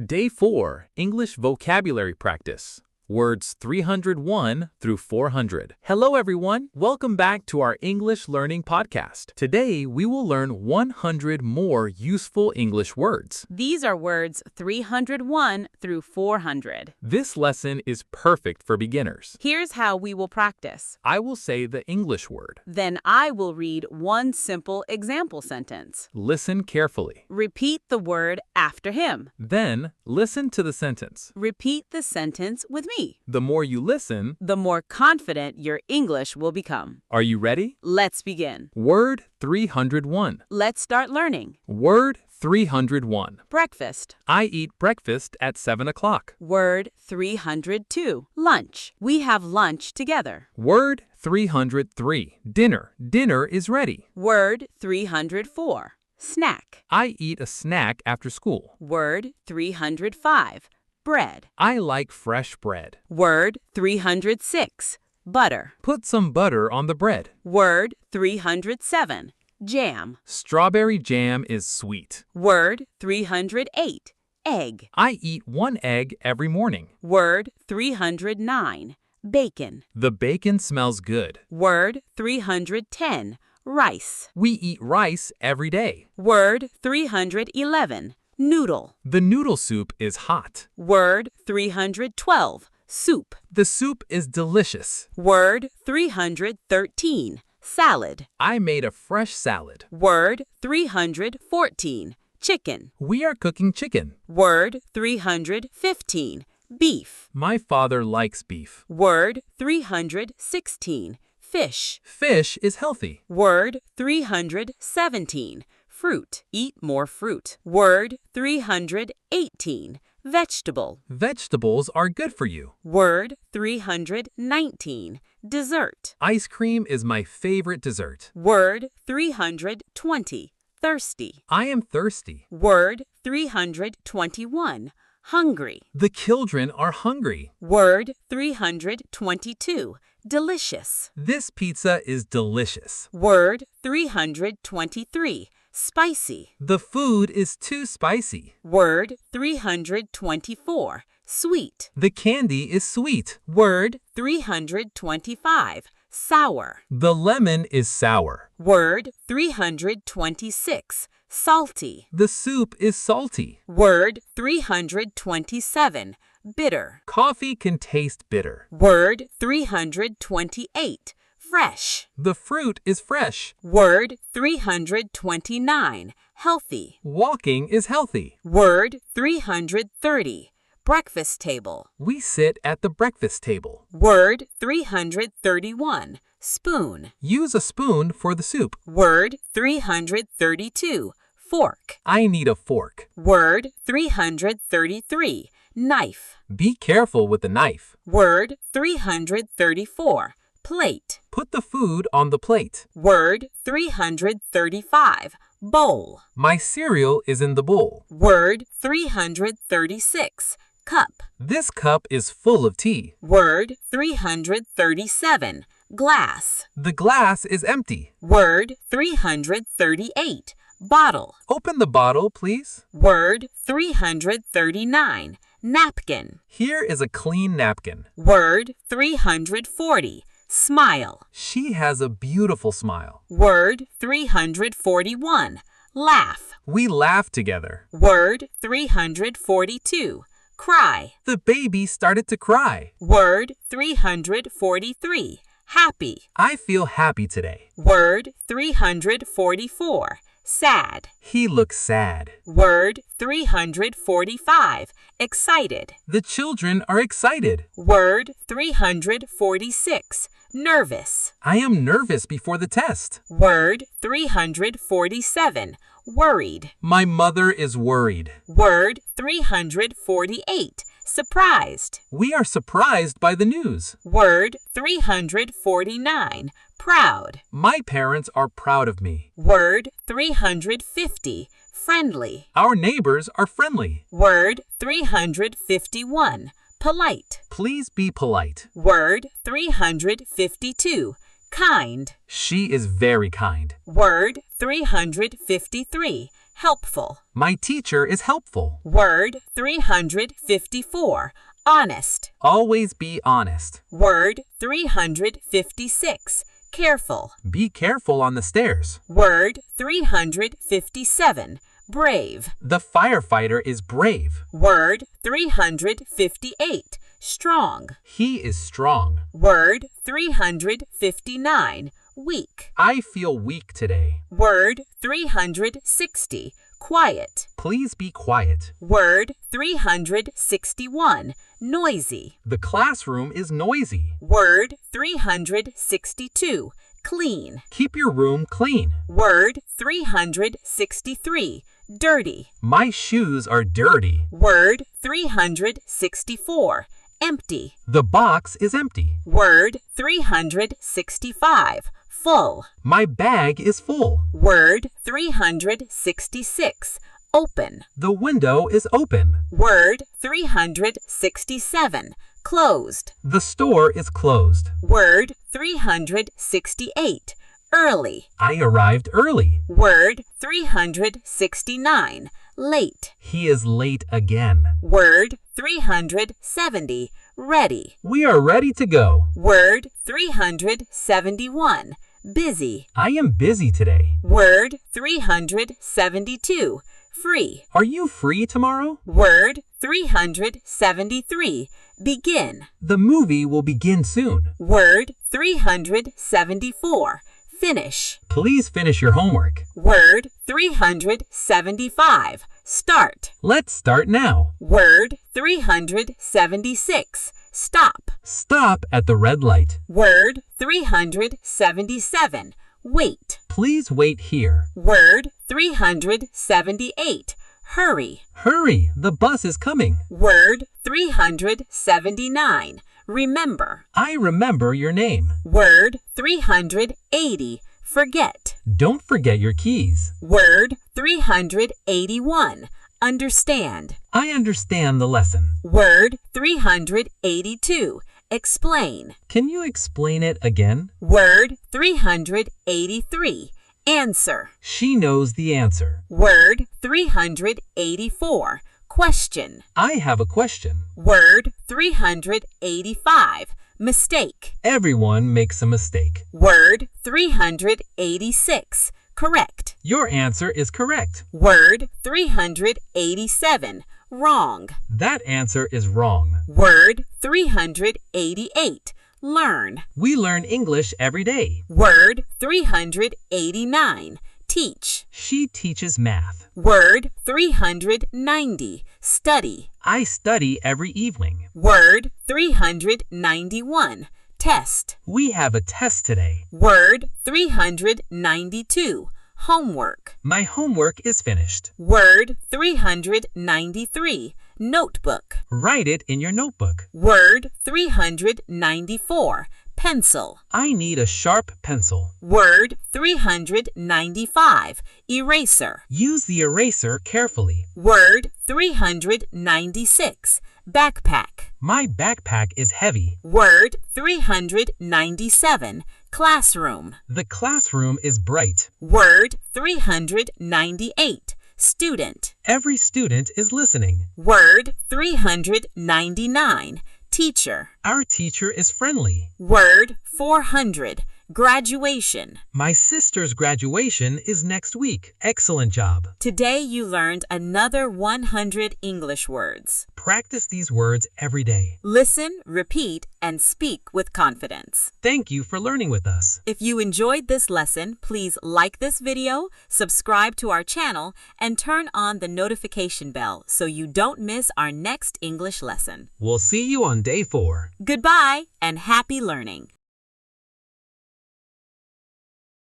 Day 4, English Vocabulary Practice. Words 301 through 400. Hello everyone, welcome back to our English Learning Podcast. Today we will learn 100 more useful English words. These are words 301 through 400. This lesson is perfect for beginners. Here's how we will practice. I will say the English word. Then I will read one simple example sentence. Listen carefully. Repeat the word after him. Then listen to the sentence. Repeat the sentence with me. The more you listen, the more confident your English will become. Are you ready? Let's begin. Word 301. Let's start learning. Word 301. Breakfast. I eat breakfast at 7 o'clock. Word 302. Lunch. We have lunch together. Word 303. Dinner. Dinner is ready. Word 304. Snack. I eat a snack after school. Word 305. Bread. I like fresh bread. Word 306. Butter. Put some butter on the bread. Word 307. Jam. Strawberry jam is sweet. Word 308. Egg. I eat one egg every morning. Word 309. Bacon. The bacon smells good. Word 310. Rice. We eat rice every day. Word 311. Noodle. The noodle soup is hot. Word 312. Soup. The soup is delicious. Word 313. Salad. I made a fresh salad. Word 314. Chicken. We are cooking chicken. Word 315. Beef. My father likes beef. Word 316. Fish. Fish is healthy. Word 317. Fruit. Eat more fruit. Word 318. Vegetable. Vegetables are good for you. Word 319. Dessert. Ice cream is my favorite dessert. Word 320. Thirsty. I am thirsty. Word 321. Hungry. The children are hungry. Word 322. Delicious. This pizza is delicious. Word 323. Spicy. The food is too spicy. Word 324. Sweet. The candy is sweet. Word 325. Sour. The lemon is sour. Word 326. Salty. The soup is salty. Word 327. Bitter. Coffee can taste bitter. Word 328. Fresh. The fruit is fresh. Word 329. Healthy. Walking is healthy. Word 330. Breakfast table. We sit at the breakfast table. Word 331. Spoon. Use a spoon for the soup. Word 332. Fork. I need a fork. Word 333. Knife. Be careful with the knife. Word 334. Plate. Put the food on the plate. Word 335. Bowl. My cereal is in the bowl. Word 336. Cup. This cup is full of tea. Word 337. Glass. The glass is empty. Word 338. Bottle. Open the bottle, please. Word 339. Napkin. Here is a clean napkin. Word 340. Smile. She has a beautiful smile. Word 341. Laugh. We laugh together. Word 342. Cry. The baby started to cry. Word 343. Happy. I feel happy today. Word 344. Sad. He looks sad. Word 345. Excited. The children are excited. Word 346. Nervous. I am nervous before the test. Word 347. Worried. My mother is worried. Word 348. Surprised. We are surprised by the news. Word 349. Proud. My parents are proud of me. Word 350. Friendly. Our neighbors are friendly. Word 351. Polite. Please be polite. Word 352. Kind. She is very kind. Word 353. helpful. My teacher is helpful. Word 354, honest. Always be honest. Word 356, careful. Be careful on the stairs. Word 357, brave. The firefighter is brave. Word 358, strong. He is strong. Word 359, weak. I feel weak today. Word 360, quiet. Please be quiet. Word 361, noisy. The classroom is noisy. Word 362, clean. Keep your room clean. Word 363, dirty. My shoes are dirty. Word 364, empty. The box is empty. Word 365, full. My bag is full. Word 366, open. The window is open. Word 367, closed. The store is closed. Word 368, early. I arrived early. Word 369, late. He is late again. Word 370, ready. We are ready to go. Word 371, busy. I am busy today. Word 372, free. Are you free tomorrow? Word 373, begin. The movie will begin soon. Word 374, finish. Please finish your homework. Word 375, start. Let's start now. Word 376, stop. Stop at the red light. Word 377, wait. Please wait here. Word 378, hurry. Hurry, the bus is coming. Word 379, remember. I remember your name. Word 380, forget. Don't forget your keys. Word 381, understand. I understand the lesson. Word 382, explain. Can you explain it again? Word 383, answer. She knows the answer. Word 384, question. I have a question. Word 385, mistake. Everyone makes a mistake. Word 386, correct. Your answer is correct. Word 387, wrong. That answer is wrong. Word 388, learn. We learn English every day. Word 389, teach. She teaches math. Word 390, study. I study every evening. Word 391, test. We have a test today. Word 392, homework. My homework is finished. Word 393, notebook. Write it in your notebook. Word 394, pencil. I need a sharp pencil. Word 395, eraser. Use the eraser carefully. Word 396, backpack. My backpack is heavy. Word 397, classroom. The classroom is bright. Word 398, student. Every student is listening. Word 399, teacher. Our teacher is friendly. Word 400, graduation. My sister's graduation is next week. Excellent job. Today you learned another 100 English words. Practice these words every day. Listen, repeat, and speak with confidence. Thank you for learning with us. If you enjoyed this lesson, please like this video, subscribe to our channel, and turn on the notification bell so you don't miss our next English lesson. We'll see you on day 4. Goodbye and happy learning.